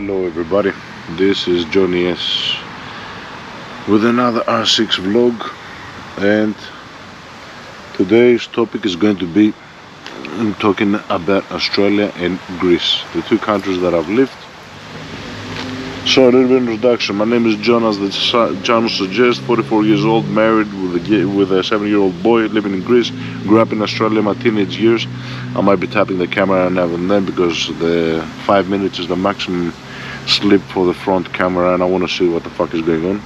Hello everybody, this is Johnny S with another R6 vlog, and today's topic is going to be talking about Australia and Greece, the two countries that I've lived. So a little bit of introduction. My name is John, as the channel suggests, 44 years old, married with a 7-year-old boy, living in Greece. Grew up in Australia in my teenage years. I might be tapping the camera now and then because the 5 minutes is the maximum slip for the front camera and I want to see what the fuck is going on.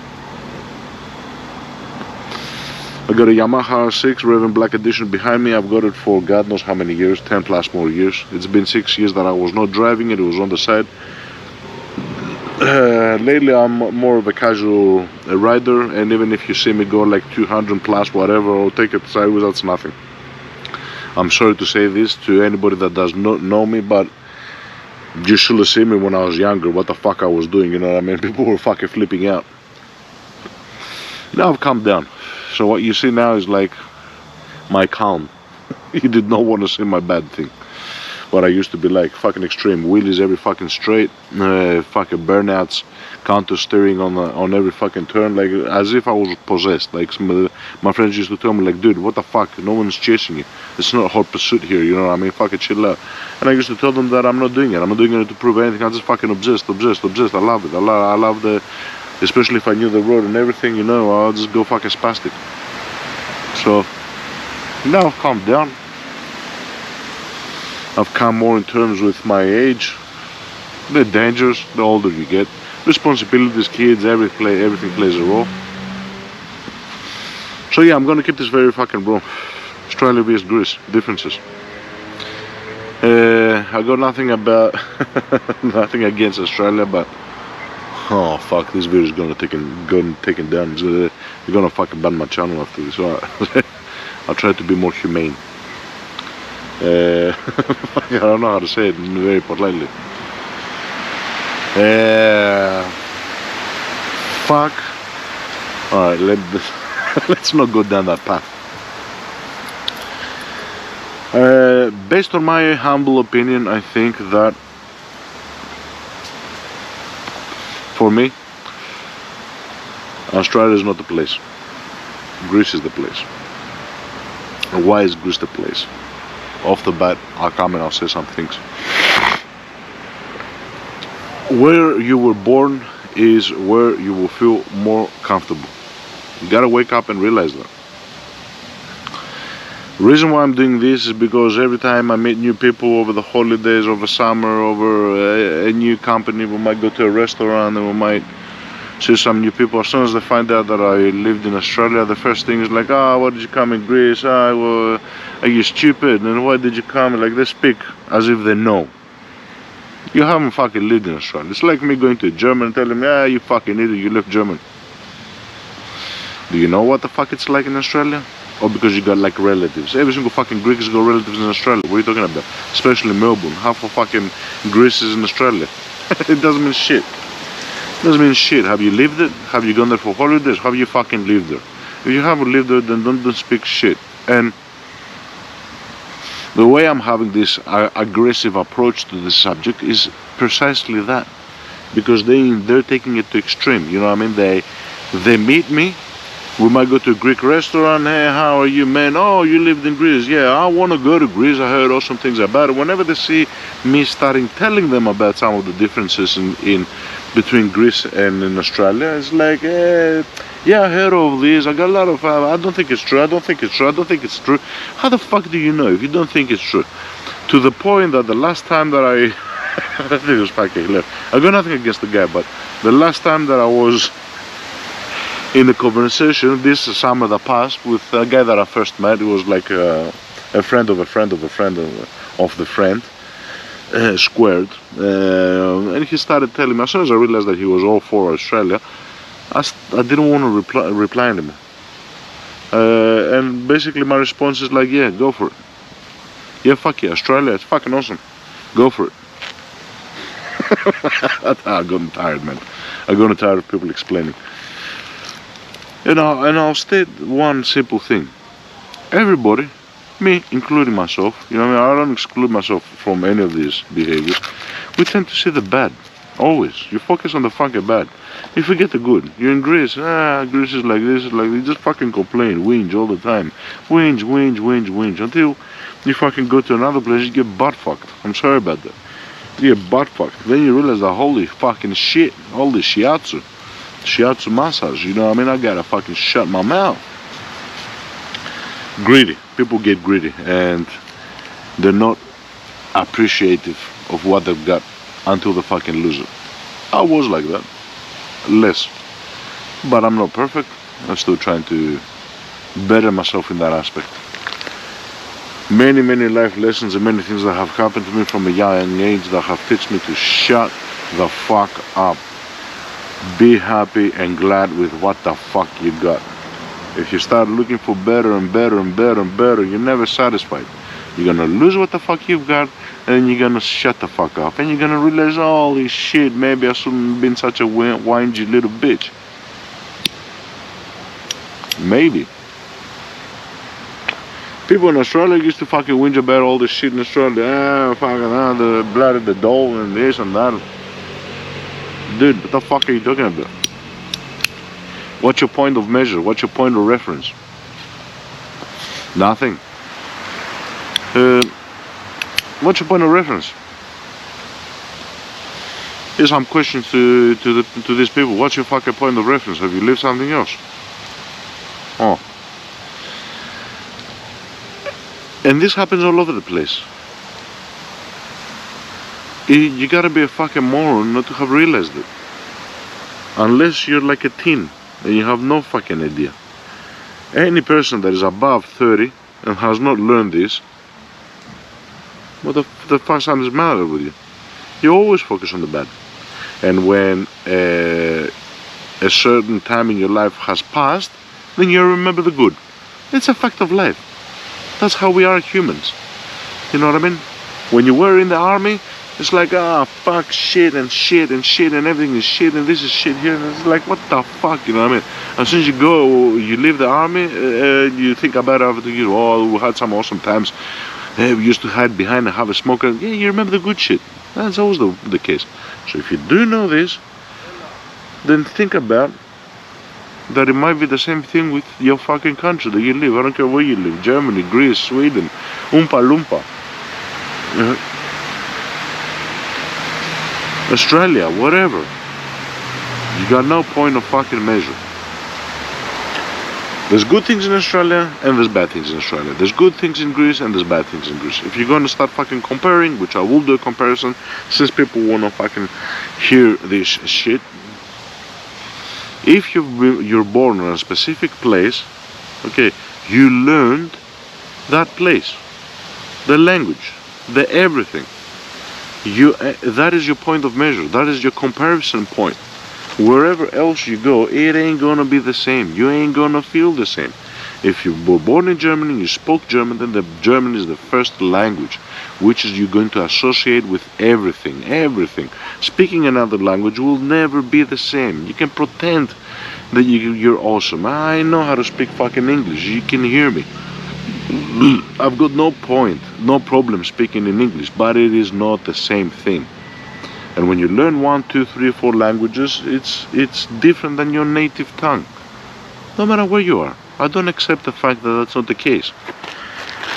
I got a Yamaha R6 Raven Black Edition behind me. I've got it for God knows how many years, 10 plus more years. It's been 6 years that I was not driving it, it was on the side. Lately I'm more of a casual rider, and even if you see me go like 200 plus whatever, or take it sideways, that's nothing. I'm sorry to say this to anybody that does not know me, but you should have seen me when I was younger, what the fuck I was doing, you know what I mean? People were fucking flipping out. Now I've calmed down, so what you see now is like my calm. You did not want to see my bad thing. But I used to be like fucking extreme, wheelies every fucking straight, fucking burnouts, counter steering on every fucking turn, like as if I was possessed. Like my friends used to tell me, like, dude, what the fuck, no one's chasing you, it's not a hot pursuit here, you know what I mean, fucking chill out. And I used to tell them that I'm not doing it, I'm not doing it to prove anything, I'm just fucking obsessed. I love it, I love the, especially if I knew the road and everything, you know, I'll just go fucking spastic. So now I've calmed down. I've come more in terms with my age, the dangers, the older you get, responsibilities, kids, everything plays a role. So yeah, I'm gonna keep this very fucking raw. Australia vs Greece, differences. I got nothing about, nothing against Australia, but oh fuck, this video is gonna taken down. You're gonna fucking ban my channel after this. So I'll try to be more humane. I don't know how to say it very politely. Fuck. Alright, let's not go down that path. Based on my humble opinion, I think that for me, Australia is not the place. Greece is the place. Why is Greece the place? Off the bat, I'll come and I'll say some things. Where you were born is where you will feel more comfortable. You gotta wake up and realize that. The reason why I'm doing this is because every time I meet new people over the holidays, over summer, over a new company, we might go to a restaurant and we might see some new people. As soon as they find out that I lived in Australia, the first thing is like, ah, why did you come in Greece? Ah, well, are you stupid? And why did you come? Like, they speak as if they know. You haven't fucking lived in Australia. It's like me going to a German and telling me, ah, you fucking idiot, you left Germany. Do you know what the fuck it's like in Australia? Or because you got like relatives. Every single fucking Greek has got relatives in Australia. What are you talking about? Especially Melbourne. Half of fucking Greece is in Australia. It doesn't mean shit. Doesn't mean shit. Have you lived it? Have you gone there for holidays? Have you fucking lived there? If you haven't lived there, then don't speak shit. And the way I'm having this aggressive approach to this subject is precisely that, because they're taking it to extreme. You know what I mean? They meet me. We might go to a Greek restaurant. Hey, how are you, man? Oh, you lived in Greece. Yeah, I want to go to Greece. I heard awesome things about it. Whenever they see me starting telling them about some of the differences in between Greece and in Australia, it's like, yeah, I heard of this. I got a lot of, I don't think it's true. I don't think it's true. I don't think it's true. How the fuck do you know if you don't think it's true? To the point that the last time that I think it was fucking left. I got nothing against the guy, but the last time that I was in a conversation this summer that passed with a guy that I first met, it was like a friend of a friend of a friend of the friend, squared, and he started telling me, as soon as I realized that he was all for Australia, I didn't want to reply anymore. And basically my response is like, yeah, go for it. Yeah, fuck yeah, Australia, it's fucking awesome. Go for it. I've gotten tired, man. I've gotten tired of people explaining. And I'll state one simple thing. Everybody, me including myself, you know what I mean, I don't exclude myself from any of these behaviors, we tend to see the bad. Always. You focus on the fucking bad. You forget the good. You're in Greece. Greece is like this, like this. Just fucking complain, whinge all the time. Whinge, whinge, whinge, whinge. Until you fucking go to another place, you get butt fucked. I'm sorry about that. You get butt fucked. Then you realize that holy fucking shit, all this shiatsu massage, you know what I mean? I gotta fucking shut my mouth. Greedy. People get greedy and they're not appreciative of what they've got until they fucking lose it. I was like that. Less. But I'm not perfect. I'm still trying to better myself in that aspect. Many life lessons and many things that have happened to me from a young age that have taught me to shut the fuck up. Be happy and glad with what the fuck you got. If you start looking for better and better and better and better, you're never satisfied. You're gonna lose what the fuck you've got, and then you're gonna shut the fuck up, and you're gonna realize, holy shit, maybe I shouldn't have been such a whingy little bitch. Maybe. People in Australia used to fucking whinge about all this shit in Australia. The blood of the dole and this and that. Dude, what the fuck are you talking about? What's your point of measure? What's your point of reference? Nothing. What's your point of reference? Here's some questions to these people. What's your fucking point of reference? Have you lived something else? Oh. And this happens all over the place. You gotta be a fucking moron not to have realized it. Unless you're like a teen and you have no fucking idea. Any person that is above 30 and has not learned this, what the fuck is the matter with you? You always focus on the bad. And when a certain time in your life has passed, then you remember the good. It's a fact of life. That's how we are humans. You know what I mean? When you were in the army, it's like, fuck, shit and shit and shit and everything is shit and this is shit here. And it's like, what the fuck, you know what I mean? As soon as you leave the army, you think about it after you, we had some awesome times. We used to hide behind and have a smoke. And yeah, you remember the good shit. That's always the case. So if you do know this, then think about that it might be the same thing with your fucking country that you live. I don't care where you live. Germany, Greece, Sweden, Oompa Loompa. Australia, whatever. You got no point of fucking measure. There's good things in Australia and there's bad things in Australia. There's good things in Greece and there's bad things in Greece. If you're gonna start fucking comparing, which I will do a comparison, since people wanna fucking hear this shit. If you're born in a specific place, okay, you learned that place, the language, the everything. That is your point of measure. That is your comparison point. Wherever else you go, it ain't gonna be the same. You ain't gonna feel the same. If you were born in Germany, you spoke German, then the German is the first language, which is you're going to associate with everything, everything. Speaking another language will never be the same. You can pretend that you're awesome. I know how to speak fucking English. You can hear me. I've got no problem speaking in English, but it is not the same thing. And when you learn 1, 2, 3, 4 languages, it's different than your native tongue. No matter where you are. I don't accept the fact that that's not the case.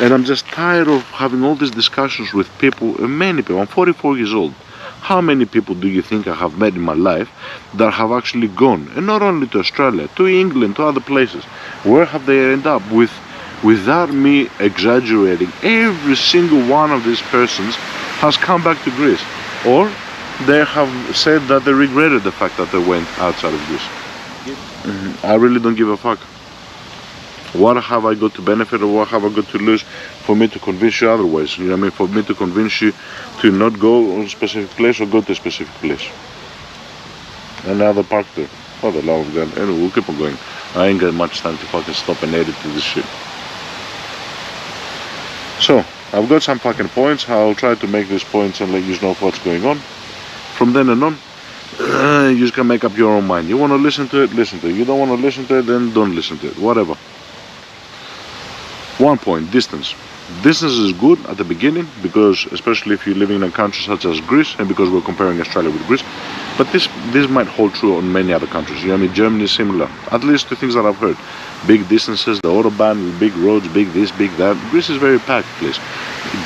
And I'm just tired of having all these discussions with people, many people. I'm 44 years old. How many people do you think I have met in my life that have actually gone, and not only to Australia, to England, to other places? Where have they ended up with? Without me exaggerating, every single one of these persons has come back to Greece. Or they have said that they regretted the fact that they went outside of Greece. I really don't give a fuck. What have I got to benefit or what have I got to lose for me to convince you otherwise? You know what I mean? For me to convince you to not go to a specific place or go to a specific place. Another park there. For the love of God. Anyway, we'll keep on going. I ain't got much time to fucking stop and edit this shit. So, I've got some fucking points. I'll try to make these points and let you know what's going on. From then and on, you just can make up your own mind. You want to listen to it, listen to it. You don't want to listen to it, then don't listen to it. Whatever. One point, distance. Distance is good at the beginning because, especially if you're living in a country such as Greece, and because we're comparing Australia with Greece, but this might hold true on many other countries. You know what I mean? Germany is similar, at least the things that I've heard. Big distances, the autobahn, big roads, big this, big that. Greece is a very packed place.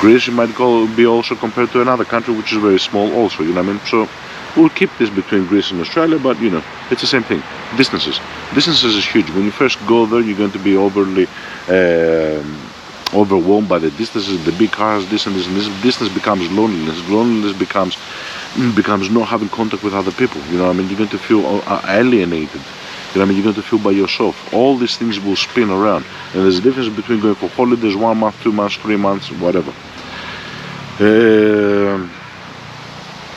Greece might be also compared to another country which is very small also. You know what I mean? So we'll keep this between Greece and Australia, but you know, it's the same thing. Distances is huge. When you first go there, you're going to be overly overwhelmed by the distances, the big cars, this and this, and this. Distance becomes loneliness. Loneliness becomes not having contact with other people. You know what I mean? You're going to feel alienated. You know what I mean? You're going to feel by yourself. All these things will spin around. And there's a difference between going for holidays 1 month, 2 months, 3 months, whatever.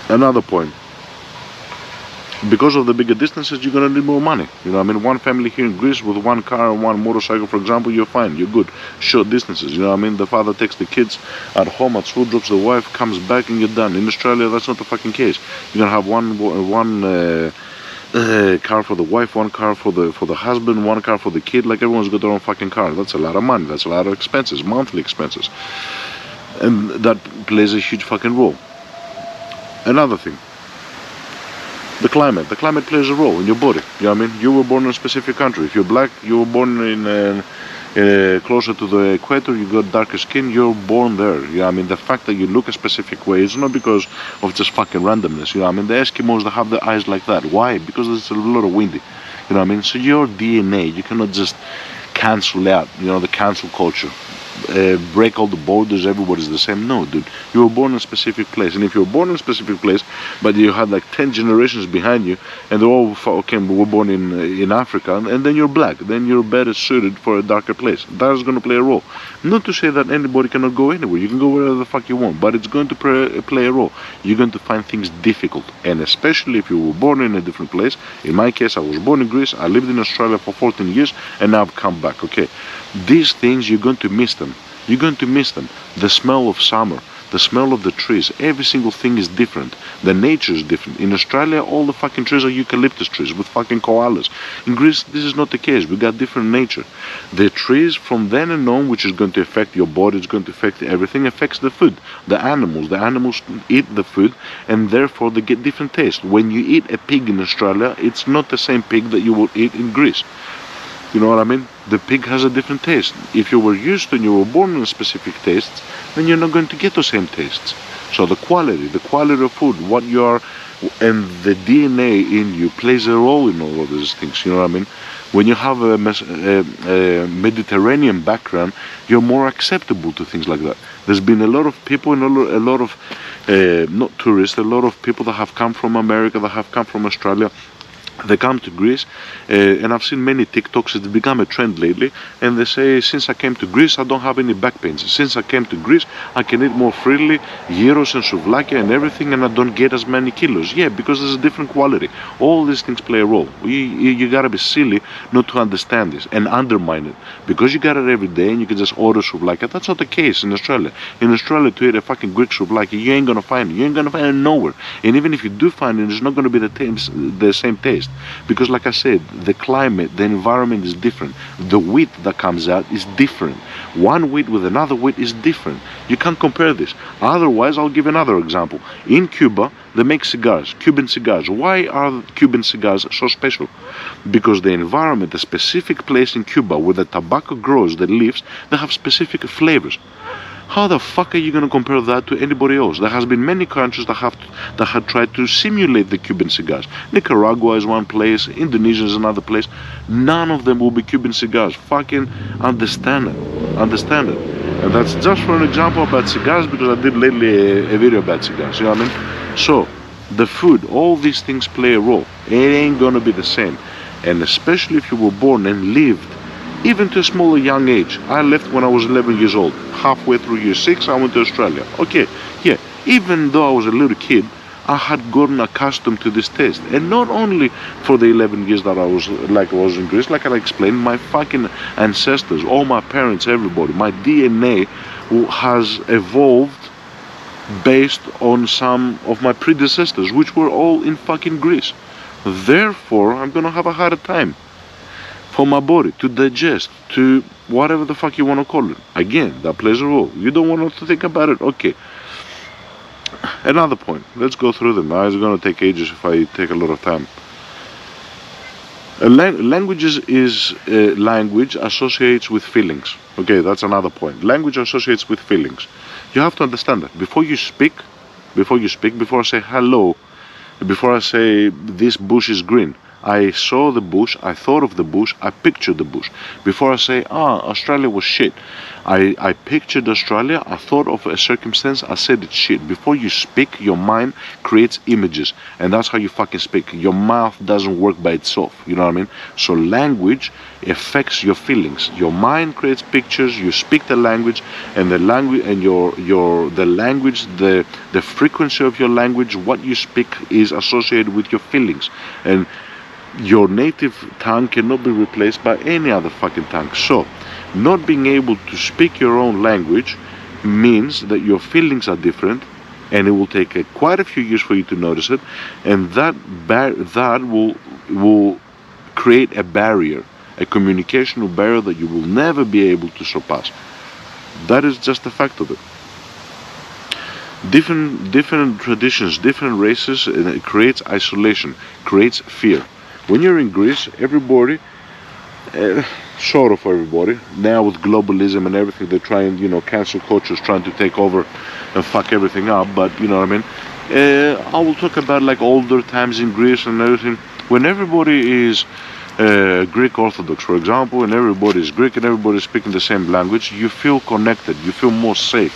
Another point. Because of the bigger distances, you're going to need more money. You know what I mean? One family here in Greece with one car and one motorcycle, for example, you're fine. You're good. Short distances. You know what I mean? The father takes the kids at home at school, drops the wife, comes back, and you're done. In Australia, that's not the fucking case. You're going to have one car for the wife, one car for the husband, one car for the kid. Like everyone's got their own fucking car. That's a lot of money. That's a lot of expenses, monthly expenses, and that plays a huge fucking role. Another thing, the climate. The climate plays a role in your body. You know what I mean? You were born in a specific country. If you're black, you were born in closer to the equator, you got darker skin, you're born there. You know what I mean? The fact that you look a specific way is not because of just fucking randomness. You know what I mean? The Eskimos, they have their eyes like that. Why? Because it's a lot of windy. You know what I mean? So your DNA, you cannot just cancel out, you know, the cancel culture. Break all the borders, everybody's the same. No, dude, you were born in a specific place, and if you were born in a specific place but you had like 10 generations behind you and they all were born in Africa, and then you're black, then you're better suited for a darker place. That's going to play a role. Not to say that anybody cannot go anywhere. You can go wherever the fuck you want, but it's going to play a role. You're going to find things difficult, and especially if you were born in a different place. In my case, I was born in Greece, I lived in Australia for 14 years, and now I've come back. Okay, these things, you're going to miss them. You're going to miss them. The smell of summer, the smell of the trees, every single thing is different. The nature is different. In Australia, all the fucking trees are eucalyptus trees with fucking koalas. In Greece, this is not the case. We got different nature. The trees from then and on, which is going to affect your body, it's going to affect everything, affects the food. The animals eat the food, and therefore they get different taste. When you eat a pig in Australia, it's not the same pig that you will eat in Greece. You know what I mean? The pig has a different taste. If you were used to and you were born in specific tastes, then you're not going to get the same tastes. So the quality of food, what you are, and the DNA in you plays a role in all of these things. You know what I mean? When you have a Mediterranean background, you're more acceptable to things like that. There's been a lot of people and a lot of, not tourists, a lot of people that have come from America, that have come from Australia. They come to Greece, and I've seen many TikToks. It's become a trend lately, and they say, since I came to Greece, I don't have any back pains. Since I came to Greece, I can eat more freely, gyros and souvlaki and everything, and I don't get as many kilos. Yeah, because there's a different quality. All these things play a role. You gotta be silly not to understand this and undermine it. Because you got it every day and you can just order souvlaki. That's not the case in Australia. In Australia, to eat a fucking Greek souvlaki, you ain't gonna find it. You ain't gonna find it nowhere. And even if you do find it, it's not gonna be the same taste. Because like I said, the climate, the environment is different. The wheat that comes out is different. One wheat with another wheat is different. You can't compare this. Otherwise, I'll give another example. In Cuba, they make cigars, Cuban cigars. Why are Cuban cigars so special? Because the environment, the specific place in Cuba where the tobacco grows, the leaves, they have specific flavors. How the fuck are you going to compare that to anybody else? There has been many countries that have tried to simulate the Cuban cigars. Nicaragua is one place, Indonesia is another place. None of them will be Cuban cigars. Fucking understand it. Understand it. And that's just for an example about cigars, because I did lately a video about cigars. You know what I mean? So, the food, all these things play a role. It ain't going to be the same. And especially if you were born and lived even to a smaller young age. I left when I was 11 years old. Halfway through year 6, I went to Australia. Okay, yeah, even though I was a little kid, I had gotten accustomed to this taste. And not only for the 11 years that I was in Greece, like I explained, my fucking ancestors, all my parents, everybody, my DNA has evolved based on some of my predecessors, which were all in fucking Greece. Therefore, I'm gonna have a harder time for my body to digest, to whatever the fuck you want to call it. Again, that plays a role. You don't want to think about it? Okay. Another point. Let's go through them. It's going to take ages if I take a lot of time. Languages is language associates with feelings. Okay, that's another point. Language associates with feelings. You have to understand that before I say hello, before I say this bush is green, I saw the bush, I thought of the bush, I pictured the bush. Before I say, Australia was shit, I pictured Australia, I thought of a circumstance, I said it's shit. Before you speak, your mind creates images, and that's how you fucking speak. Your mouth doesn't work by itself, you know what I mean? So language affects your feelings. Your mind creates pictures, you speak the language, and the language and the frequency of your language, what you speak is associated with your feelings. And your native tongue cannot be replaced by any other fucking tongue. So, not being able to speak your own language means that your feelings are different, and it will take quite a few years for you to notice it, and that will create a barrier, a communicational barrier that you will never be able to surpass. That is just a fact of it. Different traditions, different races, and it creates isolation, creates fear. When you're in Greece, everybody, sort of everybody, now with globalism and everything, they're trying, cancel culture is trying to take over and fuck everything up, but you know what I mean? I will talk about like older times in Greece and everything, when everybody is Greek Orthodox, for example, and everybody is Greek and everybody is speaking the same language, you feel connected, you feel more safe.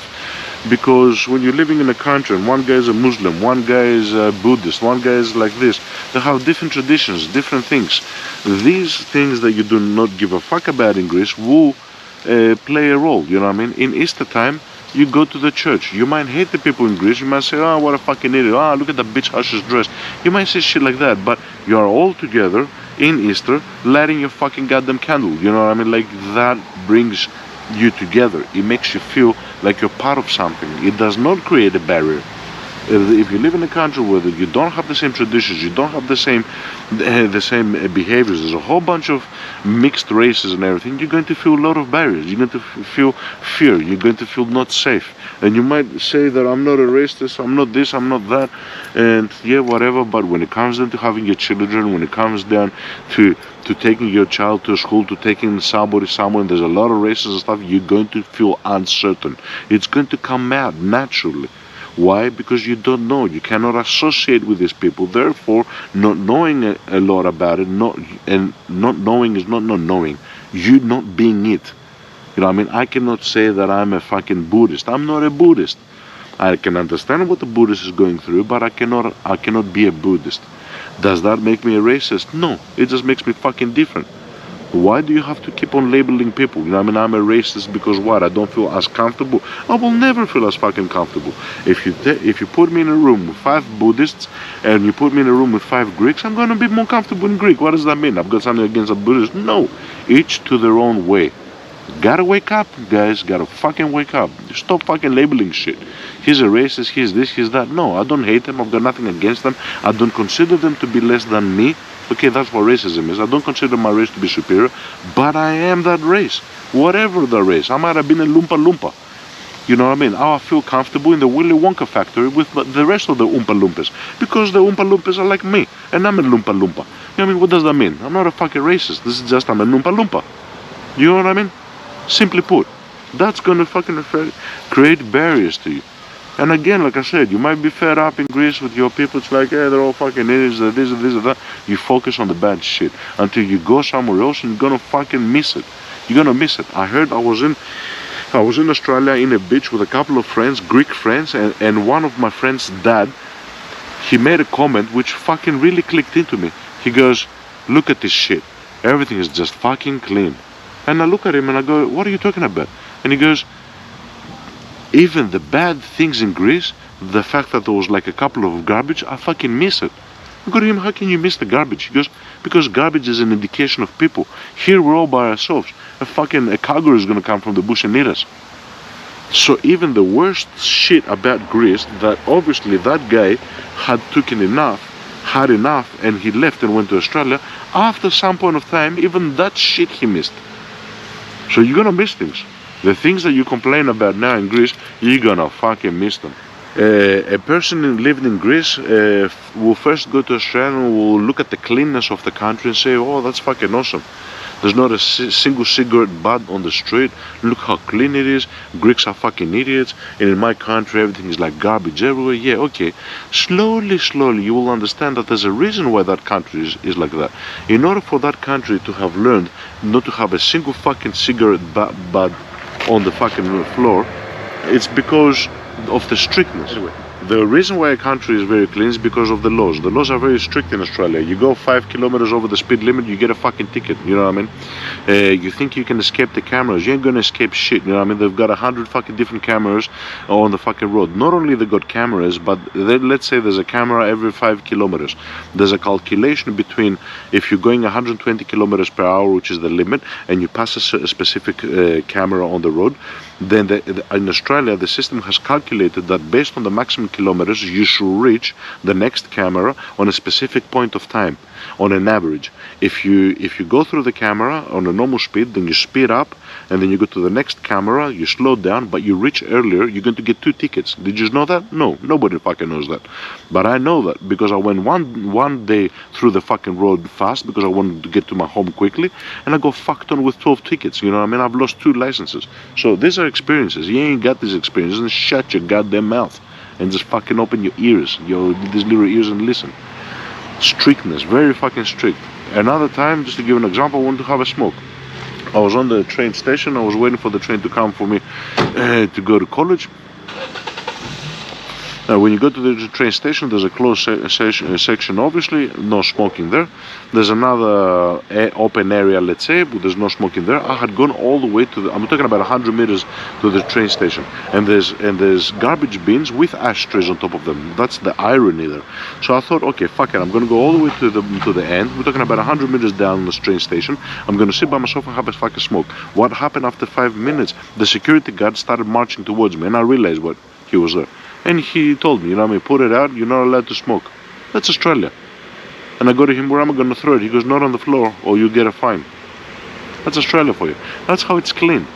Because when you're living in a country and one guy is a Muslim, one guy is a Buddhist, one guy is like this, they have different traditions, different things. These things that you do not give a fuck about in Greece will play a role, you know what I mean? In Easter time, you go to the church. You might hate the people in Greece. You might say, what a fucking idiot. Look at that bitch how she's dressed. You might say shit like that, but you are all together in Easter lighting your fucking goddamn candle. You know what I mean? Like, that brings you together. It makes you feel like you're part of something. It does not create a barrier. If you live in a country where you don't have the same traditions, you don't have the same behaviors, there's a whole bunch of mixed races and everything, you're going to feel a lot of barriers. You're going to feel fear. You're going to feel not safe. And you might say that I'm not a racist, I'm not this, I'm not that, and yeah, whatever. But when it comes down to having your children, when it comes down to taking your child to school, to taking somebody somewhere, and there's a lot of races and stuff, you're going to feel uncertain. It's going to come out naturally. Why? Because you don't know. You cannot associate with these people. Therefore, not knowing a lot about it, not knowing is not knowing. You not being it. You know what I mean? I cannot say that I'm a fucking Buddhist. I'm not a Buddhist. I can understand what the Buddhist is going through, but I cannot be a Buddhist. Does that make me a racist? No. It just makes me fucking different. Why do you have to keep on labeling people? You know what I mean? I'm a racist because what? I don't feel as comfortable. I will never feel as fucking comfortable. If you put me in a room with 5 Buddhists and you put me in a room with 5 Greeks, I'm going to be more comfortable in Greek. What does that mean? I've got something against the Buddhists? No. Each to their own way. Gotta wake up, guys. Gotta fucking wake up. Stop fucking labeling shit. He's a racist, he's this, he's that. No, I don't hate them. I've got nothing against them. I don't consider them to be less than me. Okay, that's what racism is. I don't consider my race to be superior, but I am that race. Whatever the race. I might have been a Loompa Loompa. You know what I mean? I feel comfortable in the Willy Wonka factory with the rest of the Oompa Loompas. Because the Oompa Loompas are like me. And I'm a Loompa Loompa. You know what I mean? What does that mean? I'm not a fucking racist. This is just I'm a Loompa Loompa. You know what I mean? Simply put. That's gonna fucking create barriers to you. And again, like I said, you might be fed up in Greece with your people. It's like, they're all fucking idiots, this and this and that. You focus on the bad shit until you go somewhere else and you're gonna fucking miss it. You're gonna miss it. I was in Australia in a beach with a couple of friends, Greek friends, and one of my friends' dad, he made a comment which fucking really clicked into me. He goes, look at this shit. Everything is just fucking clean. And I look at him and I go, what are you talking about? And he goes, even the bad things in Greece, the fact that there was like a couple of garbage, I fucking miss it. I go to him, how can you miss the garbage? He goes, because garbage is an indication of people. Here we're all by ourselves. A kangaroo is gonna come from the bush and eat us. So even the worst shit about Greece, that obviously that guy had taken enough had enough and he left and went to Australia, after some point of time, even that shit he missed. So you're gonna miss things. The things that you complain about now in Greece, you're gonna fucking miss them. A person who lived in Greece will first go to Australia and will look at the cleanness of the country and say, oh, that's fucking awesome. There's not a single cigarette butt on the street. Look how clean it is. Greeks are fucking idiots. And in my country, everything is like garbage everywhere. Yeah, okay. Slowly, you will understand that there's a reason why that country is like that. In order for that country to have learned not to have a single fucking cigarette butt on the fucking floor, it's because of the strictness. Anyway, the reason why a country is very clean is because of the laws. The laws are very strict in Australia. You go 5 kilometers over the speed limit, you get a fucking ticket. You know what I mean? You think you can escape the cameras? You ain't gonna escape shit. You know what I mean? They've got 100 fucking different cameras on the fucking road. Not only they got cameras, but let's say there's a camera every 5 kilometers. There's a calculation between if you're going 120 kilometers per hour, which is the limit, and you pass a specific camera on the road, then in Australia the system has calculated that based on the maximum kilometers you should reach the next camera on a specific point of time, on an average. If you go through the camera on a normal speed, then you speed up, and then you go to the next camera, you slow down, but you reach earlier, you're going to get 2 tickets. Did you know that? No, nobody fucking knows that. But I know that because I went one day through the fucking road fast because I wanted to get to my home quickly, and I got fucked on with 12 tickets. You know what I mean? I've lost 2 licenses. So these are experiences. You ain't got these experiences, and shut your goddamn mouth and just fucking open your ears, these little ears, and listen. Strictness, very fucking strict. Another time, just to give an example, I wanted to have a smoke. I was on the train station, I was waiting for the train to come for me to go to college. Now, when you go to the train station, there's a closed section, obviously, no smoking there. There's another open area, let's say, but there's no smoking there. I had gone all the way to I'm talking about 100 meters to the train station, and there's garbage bins with ashtrays on top of them. That's the irony there. So I thought, okay, fuck it, I'm gonna go all the way to the end. We're talking about 100 meters down the train station. I'm gonna sit by myself and have a fucking smoke. What happened after 5 minutes? The security guard started marching towards me, and I realized what he was there. And he told me, you know what I mean, put it out, you're not allowed to smoke. That's Australia. And I go to him, where am I going to throw it? He goes, not on the floor, or you get a fine. That's Australia for you. That's how it's clean.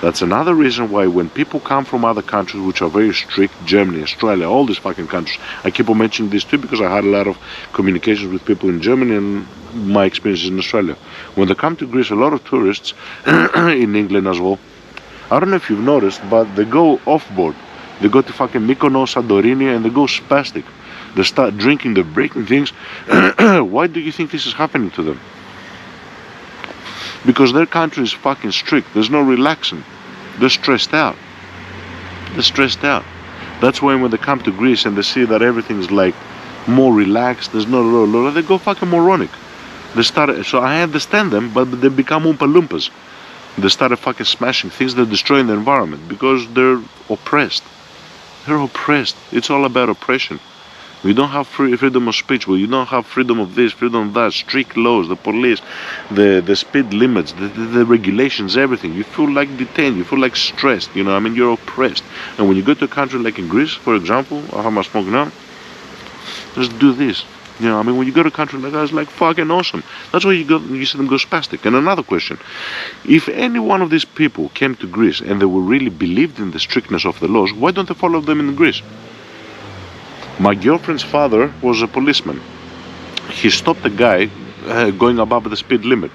That's another reason why when people come from other countries which are very strict, Germany, Australia, all these fucking countries, I keep on mentioning this too because I had a lot of communications with people in Germany and my experiences in Australia. When they come to Greece, a lot of tourists, in England as well, I don't know if you've noticed, but they go off-board. They go to fucking Mykonos, Santorini, and they go spastic. They start drinking, they're breaking things. Why do you think this is happening to them? Because their country is fucking strict. There's no relaxing. They're stressed out. They're stressed out. That's why when they come to Greece and they see that everything's like more relaxed, there's no law, they go fucking moronic. So I understand them, but they become Oompa Loompas. They started fucking smashing things, they're destroying the environment because they're oppressed. They're oppressed. It's all about oppression. We don't have freedom of speech. Well, you don't have freedom of this, freedom of that, strict laws, the police, the speed limits, the regulations, everything. You feel like detained, you feel like stressed, you know, I mean, you're oppressed. And when you go to a country like in Greece, for example, I have my smoke now, just do this. You know, I mean, when you go to a country like that, it's like fucking awesome. That's why you see them go spastic. And another question, if any one of these people came to Greece and they were really believed in the strictness of the laws, why don't they follow them in Greece? My girlfriend's father was a policeman. He stopped a guy going above the speed limit.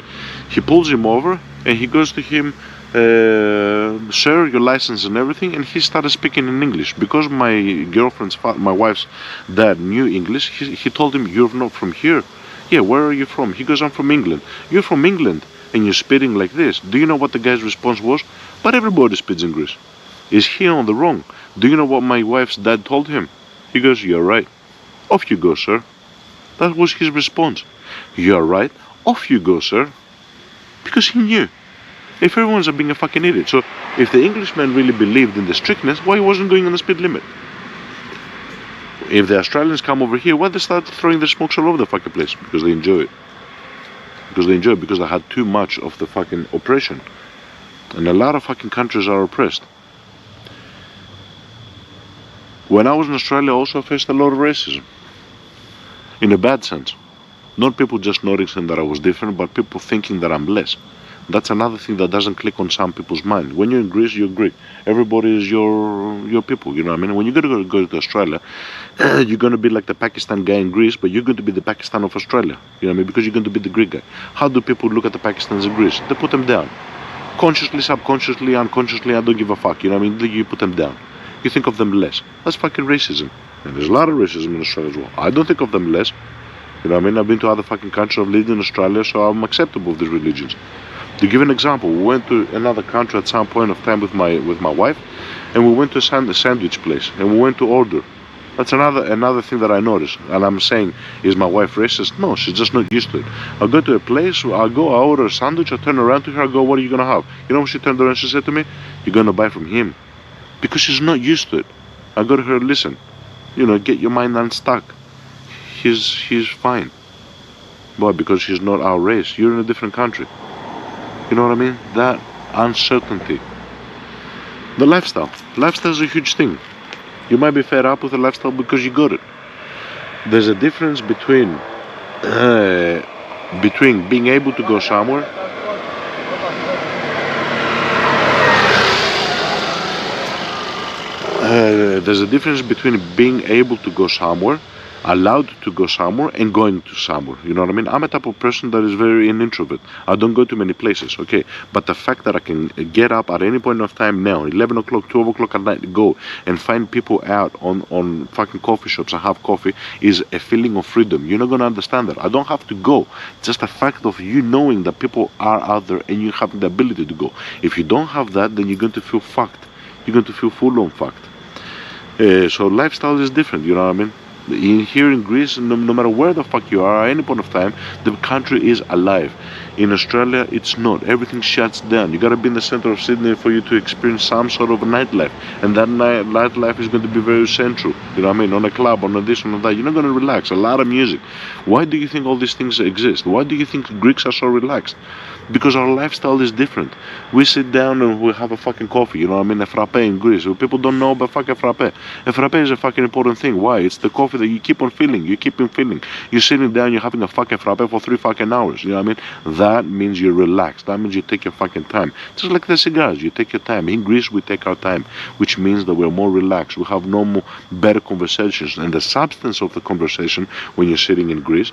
He pulls him over and he goes to him, sir, your license and everything, and he started speaking in English. Because my wife's dad knew English, he told him, you're not from here. Yeah, where are you from? He goes, I'm from England. You're from England and you're speeding like this. Do you know what the guy's response was? But everybody speeds in Greece. Is he on the wrong? Do you know what my wife's dad told him? He goes, you're right. Off you go, sir. That was his response. You're right. Off you go, sir. Because he knew. If everyone's being a fucking idiot. So if the Englishman really believed in the strictness, why he wasn't going on the speed limit? If the Australians come over here, why they start throwing their smokes all over the fucking place? Because they enjoy it. Because they had too much of the fucking oppression. And a lot of fucking countries are oppressed. When I was in Australia, I also faced a lot of racism. in a bad sense. Not people just noticing that I was different, but people thinking that I'm less. That's another thing that doesn't click on some people's mind. When you're in Greece, you're Greek. Everybody is your people. You know what I mean? When you're gonna go to Australia, you're gonna be like the Pakistan guy in Greece, but you're going to be the Pakistan of Australia. You know what I mean? Because you're going to be the Greek guy. How do people look at the Pakistanis in Greece? They put them down, consciously, subconsciously, unconsciously. I don't give a fuck. You know what I mean? You put them down. You think of them less. That's fucking racism. And there's a lot of racism in Australia as well. I don't think of them less. You know what I mean? I've been to other fucking countries. I've lived in Australia, so I'm acceptable of these religions. To give an example, we went to another country at some point of time with my wife, and we went to a sandwich place, and we went to order. That's another thing that I noticed. And I'm saying, is my wife racist? No, she's just not used to it. I'll go to a place, I order a sandwich, I turn around to her, I go, what are you gonna have? You know what she turned around, she said to me, you're gonna buy from him. Because she's not used to it. I go to her, listen, get your mind unstuck. He's fine. Why? Because she's not our race. You're in a different country. You know what I mean? That uncertainty. The lifestyle. Lifestyle is a huge thing. You might be fed up with the lifestyle because you got it. There's a difference between being able to go somewhere there's a difference between being able to go somewhere, allowed to go somewhere, and going to somewhere. You know what I mean? I'm a type of person that is very an introvert. I don't go to many places, okay? But the fact that I can get up at any point of time now, 11 o'clock, 12 o'clock at night, go and find people out on fucking coffee shops and have coffee is a feeling of freedom. You're not going to understand that. I don't have to go. Just the fact of you knowing that people are out there and you have the ability to go. If you don't have that, then you're going to feel fucked. You're going to feel full on fucked. So lifestyle is different, you know what I mean? Here in Greece, no matter where the fuck you are, at any point of time, the country is alive. In Australia, it's not. Everything shuts down. You gotta be in the center of Sydney for you to experience some sort of a nightlife. And that nightlife is going to be very central. You know what I mean? On a club, on a this, on a that. You're not gonna relax. A lot of music. Why do you think all these things exist? Why do you think Greeks are so relaxed? Because our lifestyle is different. We sit down and we have a fucking coffee, you know what I mean? A frappe in Greece. People don't know about fucking frappe. A frappe is a fucking important thing. Why? It's the coffee that you keep on filling. You keep on filling. You're sitting down, you're having a fucking frappe for 3 fucking hours. You know what I mean? That means you're relaxed. That means you take your fucking time. Just like the cigars, you take your time. In Greece, we take our time, which means that we're more relaxed. We have no more better conversations. And the substance of the conversation when you're sitting in Greece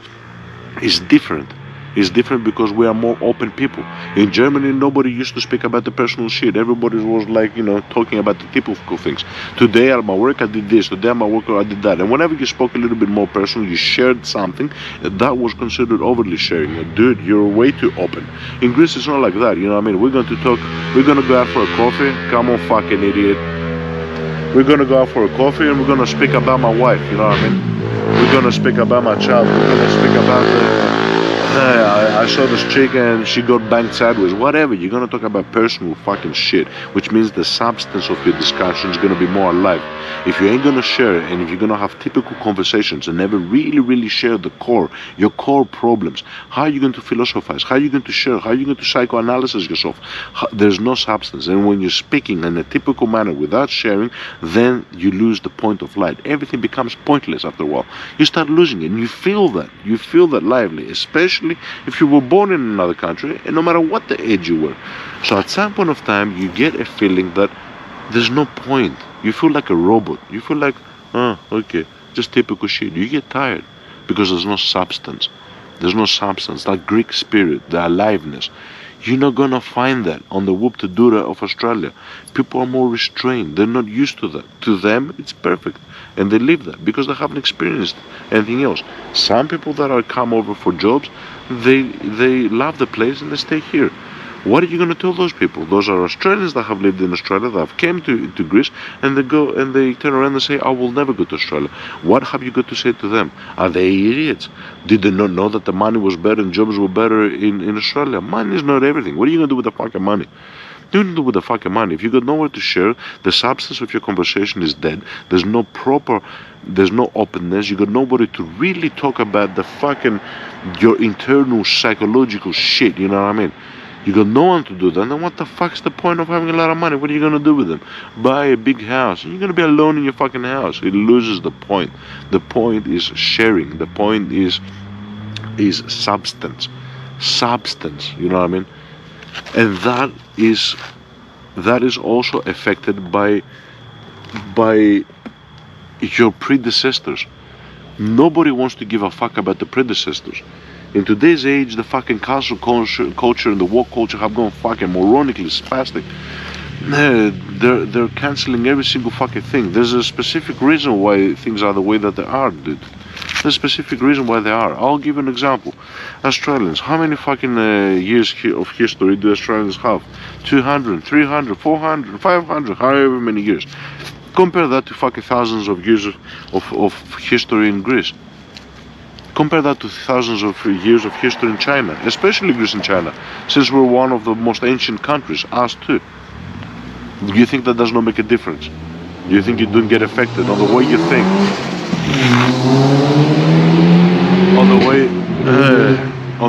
is different. It's different because we are more open people. In Germany, nobody used to speak about the personal shit. Everybody was like, talking about the typical things. Today at my work, I did this. Today at my work, I did that. And whenever you spoke a little bit more personal, you shared something, that was considered overly sharing. Dude, you're way too open. In Greece, it's not like that. You know what I mean? We're going to talk. We're going to go out for a coffee. Come on, fucking idiot. We're going to go out for a coffee and we're going to speak about my wife. You know what I mean? We're going to speak about my child. We're going to speak about I saw this chick and she got banged sideways. Whatever, you're gonna talk about personal fucking shit, which means the substance of your discussion is gonna be more alive. If you ain't gonna share it, and if you're gonna have typical conversations and never really share your core problems, how are you going to philosophize? How are you going to share? How are you going to psychoanalysis yourself? There's no substance. And when you're speaking in a typical manner without sharing, then you lose the point of light. Everything becomes pointless after a while. You start losing it, and you feel that. You feel that lively, especially if you were born in another country, and no matter what the age you were. So at some point of time, you get a feeling that there's no point. You feel like a robot. You feel like, okay, just typical shit. You get tired because there's no substance. There's no substance. That Greek spirit, the aliveness. You're not gonna find that on the whoop-to-dura of Australia. People are more restrained. They're not used to that. To them, it's perfect. And they live that because they haven't experienced anything else. Some people that are come over for jobs, they love the place and they stay here. What are you going to tell those people? Those are Australians that have lived in Australia, that have came to Greece, and they go and they turn around and say, I will never go to Australia. What have you got to say to them? Are they idiots? Did they not know that the money was better and jobs were better in Australia? Money is not everything. What are you going to do with the fucking money? You don't do with the fucking money. If you got nowhere to share, the substance of your conversation is dead. There's no openness. You got nobody to really talk about the fucking, your internal psychological shit, you know what I mean? You got no one to do that. Then what the fuck's the point of having a lot of money? What are you gonna do with them? Buy a big house. You're gonna be alone in your fucking house. It loses the point. The point is sharing. The point is substance. Substance. You know what I mean? And that is also affected by your predecessors. Nobody wants to give a fuck about the predecessors. In today's age, the fucking cancel culture and the woke culture have gone fucking moronically spastic. They're canceling every single fucking thing. There's a specific reason why things are the way that they are, dude. There's a specific reason why they are. I'll give an example. Australians, how many fucking years of history do Australians have? 200, 300, 400, 500, however many years. Compare that to fucking thousands of years of history in Greece. Compare that to thousands of years of history in China, especially Greece and China, since we're one of the most ancient countries, us too. Do you think that does not make a difference? Do you think you don't get affected on the way you think? On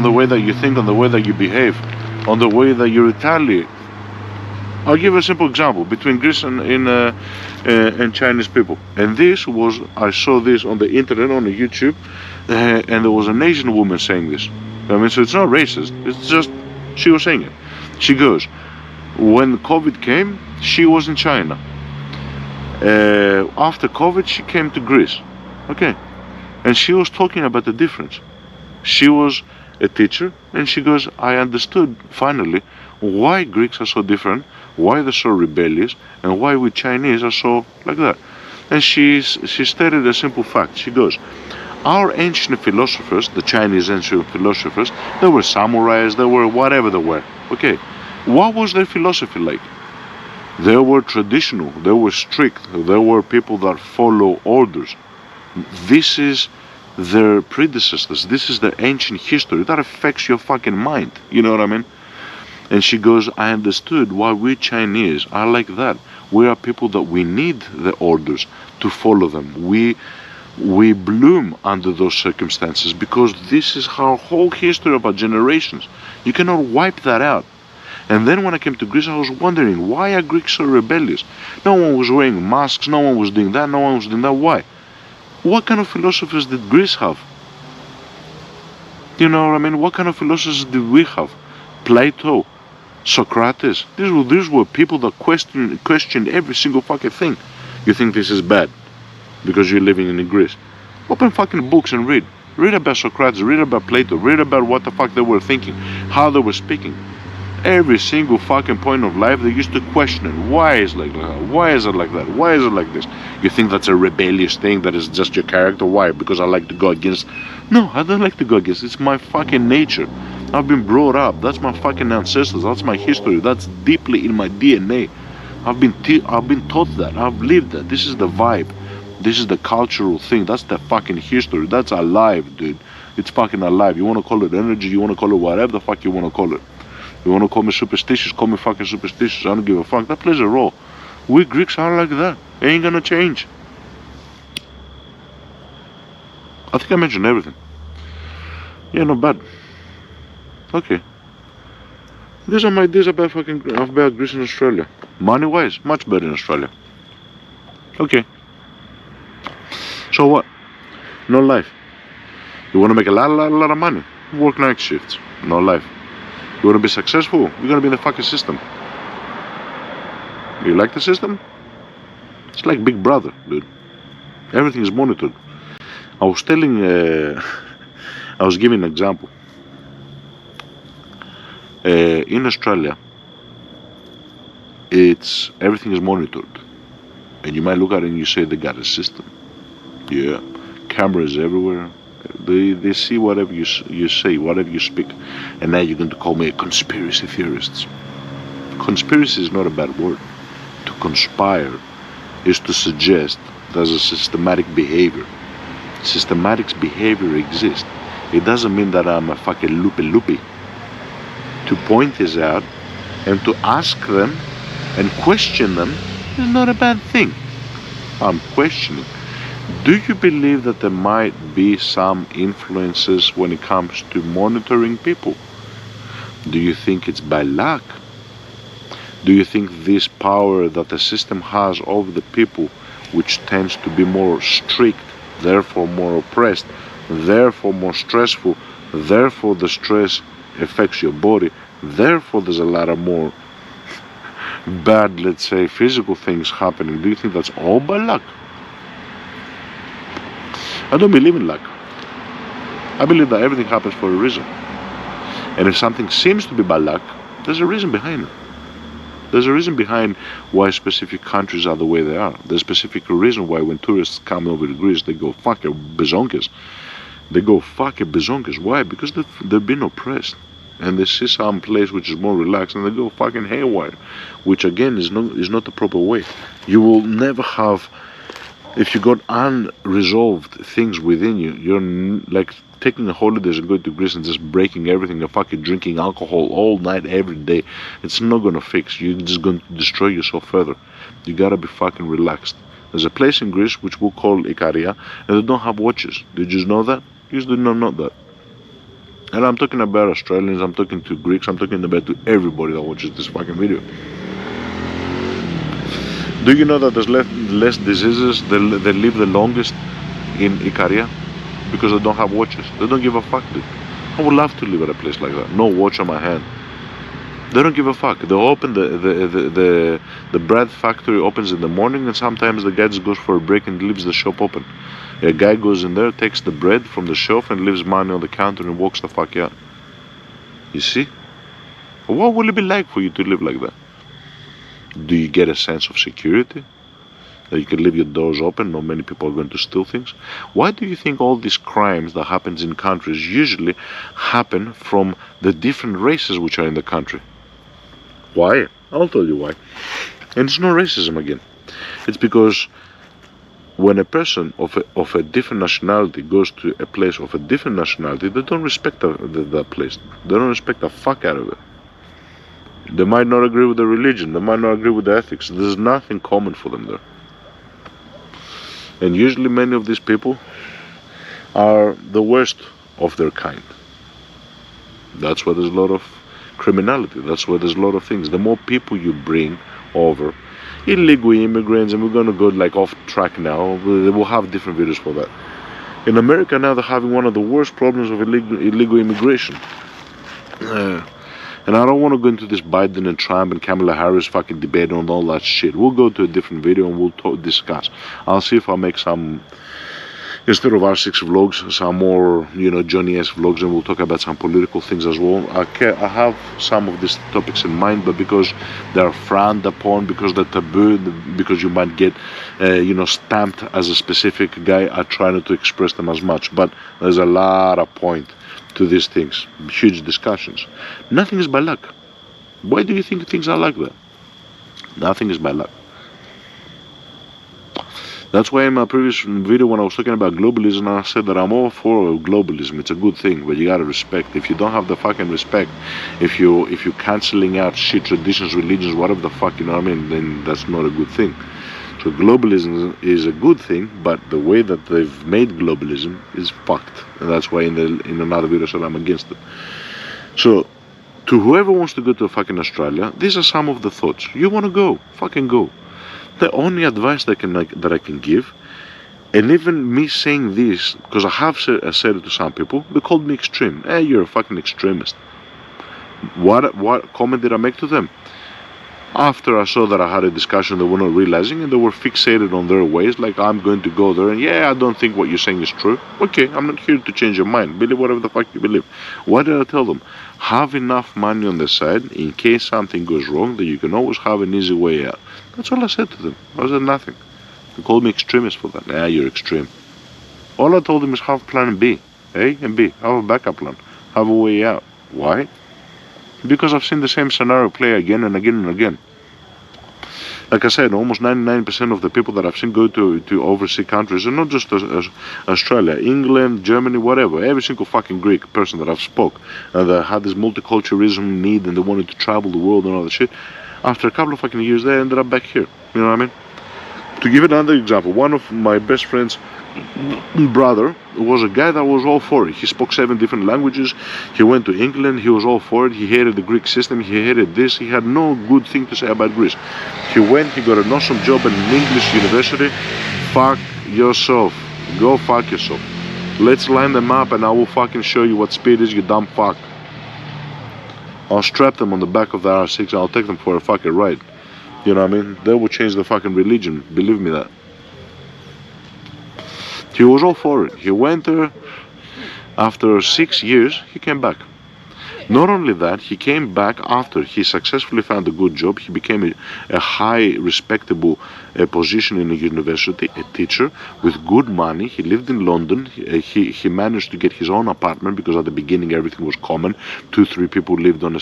the way that you think, on the way that you behave, on the way that you retaliate? I'll give a simple example between Greece and Chinese people. And this was, I saw this on the internet, on the YouTube, and there was an Asian woman saying this. I mean, so it's not racist, it's just, she was saying it. She goes, when COVID came, she was in China. After COVID, she came to Greece. Okay. And she was talking about the difference. She was a teacher, and she goes, I understood finally why Greeks are so different, why they're so rebellious, and why we Chinese are so like that. And she stated a simple fact. She goes, our ancient philosophers, the Chinese ancient philosophers, they were samurais, they were whatever they were. Okay, what was their philosophy like? They were traditional, they were strict, they were people that follow orders. This is their predecessors, this is their ancient history. That affects your fucking mind, you know what I mean? And she goes, I understood why we Chinese are like that. We are people that we need the orders to follow them. We bloom under those circumstances because this is our whole history of our generations. You cannot wipe that out. And then when I came to Greece, I was wondering, why are Greeks so rebellious? No one was wearing masks, no one was doing that, no one was doing that. Why? What kind of philosophers did Greece have? You know what I mean? What kind of philosophers did we have? Plato, Socrates. These were people that questioned every single fucking thing. You think this is bad because you're living in Greece? Open fucking books and read. Read about Socrates, read about Plato, read about what the fuck they were thinking, how they were speaking. Every single fucking point of life they used to question it. Why is it like that? Why is it like that? Why is it like this? You think that's a rebellious thing, that is just your character? Why? Because I like to go against? No, I don't like to go against. It's my fucking nature. I've been brought up. That's my fucking ancestors. That's my history. That's deeply in my DNA. I've been taught that. I've lived that. This is the vibe. This is the cultural thing. That's the fucking history. That's alive, dude. It's fucking alive. You want to call it energy, you want to call it whatever the fuck you want to call it. You want to call me superstitious, call me fucking superstitious. I don't give a fuck. That plays a role. We Greeks are like that. It ain't gonna change. I think I mentioned everything. Yeah, not bad. Okay. These are my ideas about Greece and Australia. Money-wise, much better in Australia. Okay. So what? No life. You want to make a lot of money? Work night shifts. No life. You want to be successful? You're gonna be in the fucking system. You like the system? It's like Big Brother, dude. Everything is monitored. I was telling, I was giving an example. In Australia, everything is monitored, and you might look at it and you say they got a system. Yeah, cameras everywhere. They see whatever you say, whatever you speak, and now you're going to call me a conspiracy theorist. Conspiracy is not a bad word. To conspire is to suggest there's a systematic behavior. Systematic behavior exists. It doesn't mean that I'm a fucking loopy. To point this out and to ask them and question them is not a bad thing. I'm questioning. Do you believe that there might be some influences when it comes to monitoring people? Do you think it's by luck? Do you think this power that the system has over the people, which tends to be more strict, therefore more oppressed, therefore more stressful, therefore the stress affects your body, therefore there's a lot of more bad, let's say, physical things happening? Do you think that's all by luck? I don't believe in luck. I believe that everything happens for a reason. And if something seems to be by luck, there's a reason behind it. There's a reason behind why specific countries are the way they are. There's a specific reason why when tourists come over to Greece, they go fucking bezonkers. They go fucking bezonkers. Why? Because they've been oppressed. And they see some place which is more relaxed and they go fucking haywire. Which again is not the proper way. You will never have, if you got unresolved things within you, you're like taking a holidays and going to Greece and just breaking everything and fucking drinking alcohol all night, every day. It's not gonna fix. You're just going to destroy yourself further. You gotta be fucking relaxed. There's a place in Greece which we'll call Ikaria, and they don't have watches. Did you know that? You did not know that. And I'm talking about Australians, I'm talking to Greeks, I'm talking about to everybody that watches this fucking video. Do you know that there's less diseases, they live the longest in Ikaria? Because they don't have watches. They don't give a fuck, dude. I would love to live at a place like that. No watch on my hand. They don't give a fuck. They open the bread factory opens in the morning, and sometimes the guy just goes for a break and leaves the shop open. A guy goes in there, takes the bread from the shelf and leaves money on the counter and walks the fuck out. You see? What will it be like for you to live like that? Do you get a sense of security? That you can leave your doors open, not many people are going to steal things? Why do you think all these crimes that happens in countries usually happen from the different races which are in the country? Why? I'll tell you why. And it's not racism again. It's because when a person of a different nationality goes to a place of a different nationality, they don't respect that place. They don't respect the fuck out of it. They might not agree with the religion, they might not agree with the ethics. There's nothing common for them there. And usually many of these people are the worst of their kind. That's why there's a lot of criminality. That's why there's a lot of things. The more people you bring over, illegal immigrants, and we're going to go like off track now, we'll have different videos for that. In America now they're having one of the worst problems of illegal immigration. And I don't want to go into this Biden and Trump and Kamala Harris fucking debate on all that shit. We'll go to a different video and we'll discuss. I'll see if I make some, instead of R6 vlogs, some more, Johnny S vlogs, and we'll talk about some political things as well. I have some of these topics in mind, but because they're frowned upon, because they're taboo, because you might get, stamped as a specific guy, I try not to express them as much. But there's a lot of point to these things, huge discussions. Nothing is by luck. Why do you think things are like that? Nothing is by luck. That's why in my previous video when I was talking about globalism, I said that I'm all for globalism. It's a good thing, but you gotta respect. If you don't have the fucking respect, if you're cancelling out shit, traditions, religions, whatever the fuck, then that's not a good thing. So globalism is a good thing, but the way that they've made globalism is fucked. And that's why in another video I said I'm against it. So, to whoever wants to go to fucking Australia, these are some of the thoughts. You want to go, fucking go. The only advice that I can give, and even me saying this, because I have said it to some people, they called me extreme. Hey, you're a fucking extremist. What comment did I make to them? After I saw that I had a discussion, they were not realizing, and they were fixated on their ways, like I'm going to go there, and I don't think what you're saying is true. Okay, I'm not here to change your mind. Believe whatever the fuck you believe. What did I tell them? Have enough money on the side, in case something goes wrong, that you can always have an easy way out. That's all I said to them. I said nothing. They called me extremist for that. You're extreme. All I told them is have plan B. A and B. Have a backup plan. Have a way out. Why? Because I've seen the same scenario play again and again and again. Like I said, almost 99% of the people that I've seen go to overseas countries, and not just Australia, England, Germany, whatever, every single fucking Greek person that I've spoke, and that had this multiculturalism need and they wanted to travel the world and all that shit, after a couple of fucking years they ended up back here. You know what I mean? To give another example, one of my best friends' brother was a guy that was all for it. He spoke 7 different languages. He went to England. He was all for it. He hated the Greek system. He hated this. He had no good thing to say about Greece. He went. He got an awesome job at an English university. Fuck yourself. Go fuck yourself. Let's line them up and I will fucking show you what speed is, you dumb fuck. I'll strap them on the back of the R6 and I'll take them for a fucking ride. You know what I mean? They will change the fucking religion. Believe me that. He was all for it. He went there. After 6 years, he came back. Not only that, he came back after he successfully found a good job. He became a high, respectable position in a university, a teacher with good money. He lived in London. He managed to get his own apartment because at the beginning everything was common. 2-3 people lived on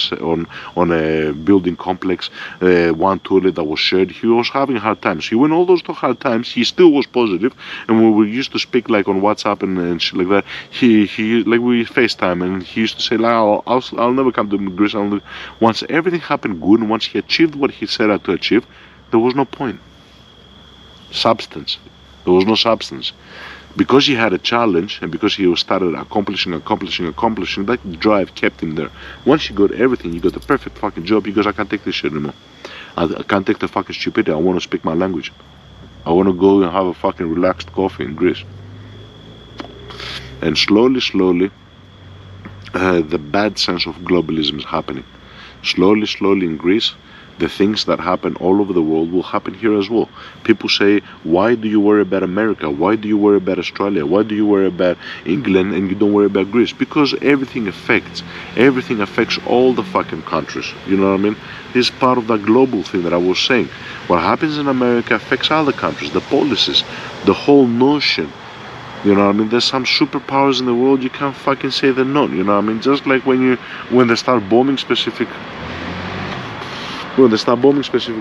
a building complex, one toilet that was shared. He was having hard times. He went all those hard times. He still was positive, and when we used to speak like on WhatsApp and shit like that, he like we FaceTime, and he used to say like, I'll never come to Greece. Once everything happened good, and once he achieved what he set out to achieve, there was no point. Substance. There was no substance. Because he had a challenge, and because he started accomplishing, that drive kept him there. Once he got everything, he got the perfect fucking job, he goes, I can't take this shit anymore. I can't take the fucking stupidity. I want to speak my language. I want to go and have a fucking relaxed coffee in Greece. And slowly, the bad sense of globalism is happening. Slowly in Greece, the things that happen all over the world will happen here as well. People say, why do you worry about America? Why do you worry about Australia? Why do you worry about England and you don't worry about Greece? Because everything affects all the fucking countries. You know what I mean? This is part of that global thing that I was saying. What happens in America affects other countries, the policies, the whole notion. You know what I mean? There's some superpowers in the world, you can't fucking say they're not. You know what I mean? Just like when they start bombing specific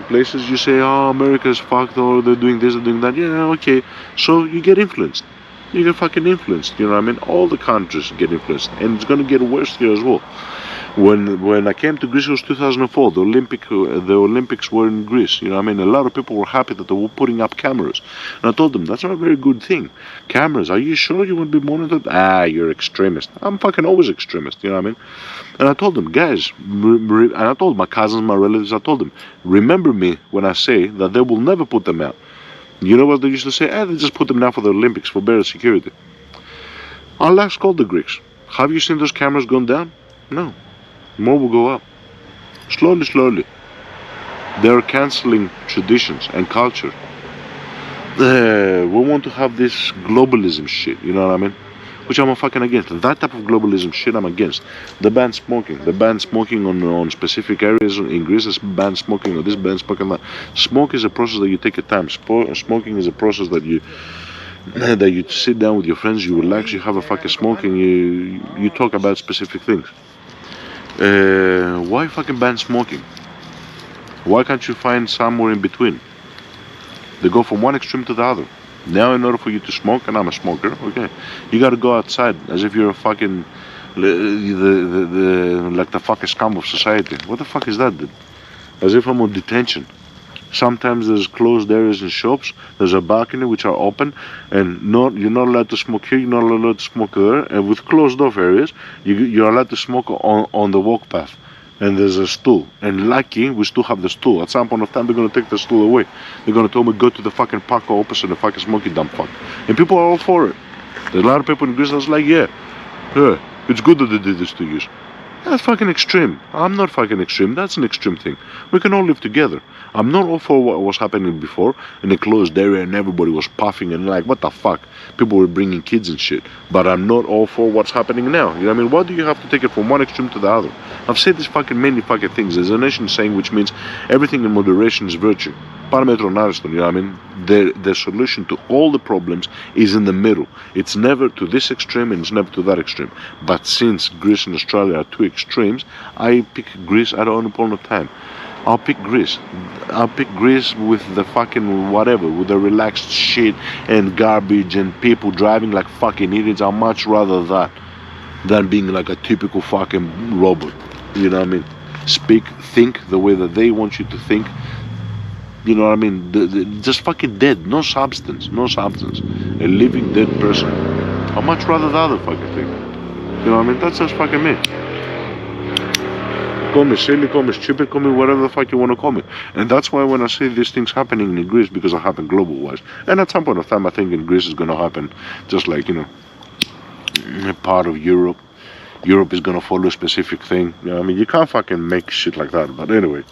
places, you say, oh, America's fucked, or they're doing this, they're doing that. Yeah, okay. So you get influenced. You get fucking influenced. You know what I mean? All the countries get influenced, and it's gonna get worse here as well. When I came to Greece, it was 2004. The Olympics were in Greece. You know what I mean? A lot of people were happy that they were putting up cameras. And I told them, that's not a very good thing. Cameras, are you sure you won't be monitored? You're extremist. I'm fucking always extremist, you know what I mean? And I told them, guys, and I told my cousins, my relatives, I told them, remember me when I say that they will never put them out. You know what they used to say? They just put them down for the Olympics for better security. I'll ask all the Greeks, have you seen those cameras gone down? No. More will go up. Slowly. They're cancelling traditions and culture. We want to have this globalism shit, you know what I mean? Which I'm fucking against. That type of globalism shit I'm against. The ban smoking. The ban smoking on specific areas in Greece. Is ban smoking on this, ban smoking on that. Smoke is a process that you take your time. Smoking is a process that you sit down with your friends, you relax, you have a fucking smoke, and you talk about specific things. Why fucking ban smoking? Why can't you find somewhere in between? They go from one extreme to the other. Now in order for you to smoke, and I'm a smoker, okay, you gotta go outside as if you're a fucking like the fucking scum of society. What the fuck is that, dude? As if I'm on detention. Sometimes there's closed areas in shops. There's a balcony which are open, and you're not allowed to smoke here. You're not allowed to smoke there. And with closed off areas, you're allowed to smoke on the walk path. And there's a stool. And lucky we still have the stool. At some point of time, they're gonna take the stool away. They're gonna tell me go to the fucking park opposite the fucking smoky dump fuck. And people are all for it. There's a lot of people in Greece that's like, yeah, it's good that they did this to you. That's fucking extreme. I'm not fucking extreme. That's an extreme thing. We can all live together. I'm not all for what was happening before in a closed area and everybody was puffing and like, what the fuck? People were bringing kids and shit. But I'm not all for what's happening now. You know what I mean? Why do you have to take it from one extreme to the other? I've said this fucking many fucking things. There's a nation saying which means everything in moderation is virtue. Parametron Ariston, you know what I mean? The solution to all the problems is in the middle. It's never to this extreme and it's never to that extreme. But since Greece and Australia are two extremes, I pick Greece at any point of time. I'll pick Greece. I'll pick Greece with the fucking whatever, with the relaxed shit and garbage and people driving like fucking idiots. I'd much rather that than being like a typical fucking robot. You know what I mean? Think the way that they want you to think. You know what I mean? Just fucking dead, no substance, no substance. A living dead person. I'd much rather the other fucking thing. You know what I mean? That's just fucking me. Call me silly, call me stupid, call me whatever the fuck you want to call me. And that's why when I see these things happening in Greece, because they happen global wise, and at some point of time I think in Greece is going to happen just like, you know, a part of Europe. Europe is going to follow a specific thing. You know what I mean? You can't fucking make shit like that. But anyway.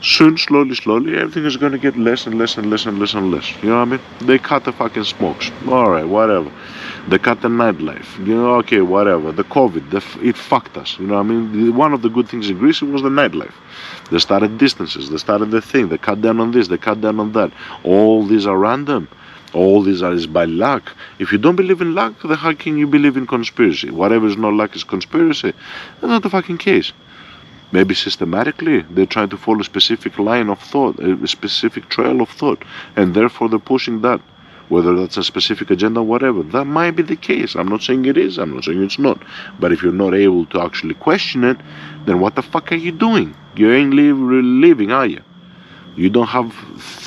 Soon, slowly, everything is going to get less and less and less and less and less. You know what I mean? They cut the fucking smokes. Alright, whatever. They cut the nightlife. You know, okay, whatever. The COVID, it fucked us. You know what I mean? One of the good things in Greece was the nightlife. They started distances. They started the thing. They cut down on this. They cut down on that. All these are random. All these are is by luck. If you don't believe in luck, then how can you believe in conspiracy? Whatever is not luck is conspiracy. That's not the fucking case. Maybe systematically they're trying to follow a specific line of thought, a specific trail of thought, and therefore they're pushing that. Whether that's a specific agenda, whatever, that might be the case. I'm not saying it is, I'm not saying it's not. But if you're not able to actually question it, then what the fuck are you doing? You ain't living, are you? You don't have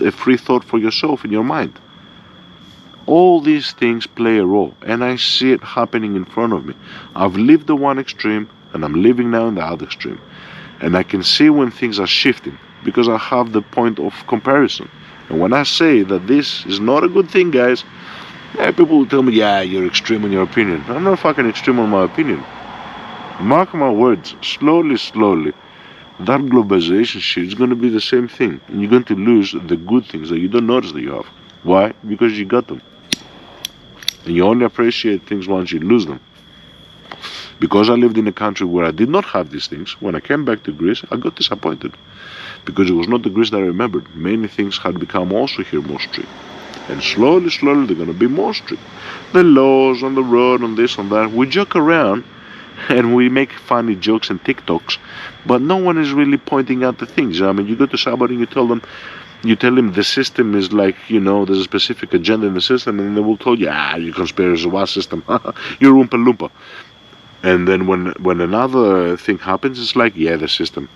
a free thought for yourself in your mind. All these things play a role, and I see it happening in front of me. I've lived the one extreme, and I'm living now in the other extreme. And I can see when things are shifting, because I have the point of comparison. And when I say that this is not a good thing, guys, people will tell me, yeah, you're extreme in your opinion. I'm not fucking extreme on my opinion. Mark my words, slowly, that globalization shit is going to be the same thing. And you're going to lose the good things that you don't notice that you have. Why? Because you got them. And you only appreciate things once you lose them. Because I lived in a country where I did not have these things, when I came back to Greece, I got disappointed. Because it was not the Greece that I remembered. Many things had become also here more strict. And slowly, they're going to be more strict. The laws on the road, on this, on that. We joke around, and we make funny jokes and TikToks, but no one is really pointing out the things. I mean, you go to somebody and you tell him the system is like, you know, there's a specific agenda in the system, and they will tell you, you conspiracy, what system? You're Oompa Loompa. And then when another thing happens, it's like, yeah, the system.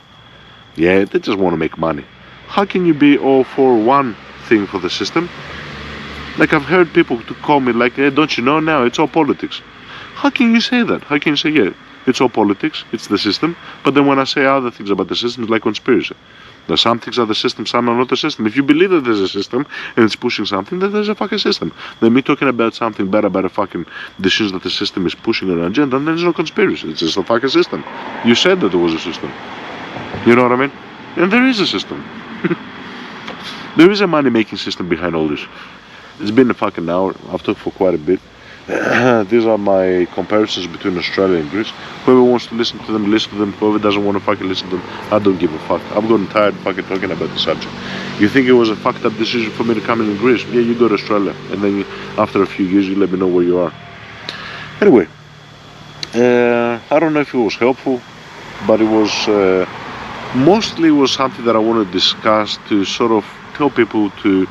Yeah, they just want to make money. How can you be all for one thing for the system? Like, I've heard people to call me like, hey, don't you know now, it's all politics. How can you say that? How can you say, yeah, it's all politics, it's the system, but then when I say other things about the system, it's like conspiracy. Now, some things are the system, some are not the system. If you believe that there's a system and it's pushing something, then there's a fucking system. Then me talking about something bad about a fucking decisions that the system is pushing an agenda, then there's no conspiracy. It's just a fucking system. You said that there was a system. You know what I mean? And there is a system. There is a money-making system behind all this. It's been a fucking hour. I've talked for quite a bit. These are my comparisons between Australia and Greece. Whoever wants to listen to them, listen to them. Whoever doesn't want to fucking listen to them, I don't give a fuck. I've gotten tired fucking talking about the subject. You think it was a fucked up decision for me to come in Greece? Yeah, you go to Australia, and then after a few years, you let me know where you are. Anyway, I don't know if it was helpful, but it was mostly was something that I want to discuss, to sort of tell people to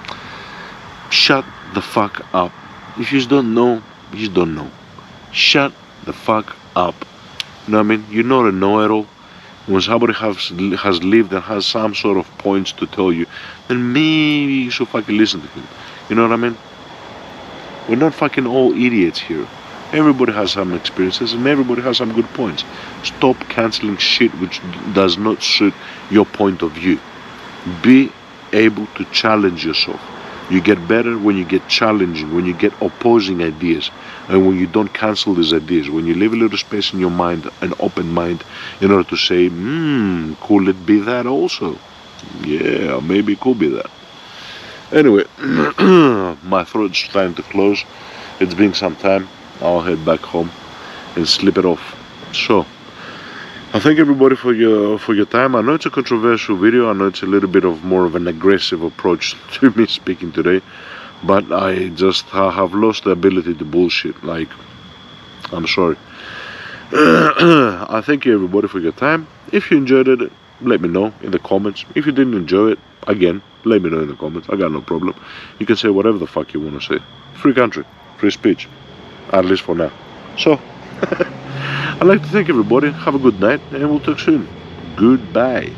shut the fuck up. If you just don't know, you just don't know. Shut the fuck up. You know what I mean? You're not a know-it-all. When somebody has lived and has some sort of points to tell you, then maybe you should fucking listen to him. You know what I mean? We're not fucking all idiots here. Everybody has some experiences and everybody has some good points. Stop cancelling shit which does not suit your point of view. Be able to challenge yourself. You get better when you get challenging, when you get opposing ideas, and when you don't cancel these ideas, when you leave a little space in your mind, an open mind, in order to say, could it be that also? Yeah, maybe it could be that. Anyway, my throat's starting to close. It's been some time. I'll head back home and slip it off. So, I thank everybody for your time. I know it's a controversial video. I know it's a little bit of more of an aggressive approach to me speaking today, but I just have lost the ability to bullshit. Like, I'm sorry. I thank you everybody for your time. If you enjoyed it, let me know in the comments. If you didn't enjoy it, again, let me know in the comments. I got no problem. You can say whatever the fuck you want to say. Free country, free speech, at least for now. So, I'd like to thank everybody. Have a good night, and we'll talk soon. Goodbye.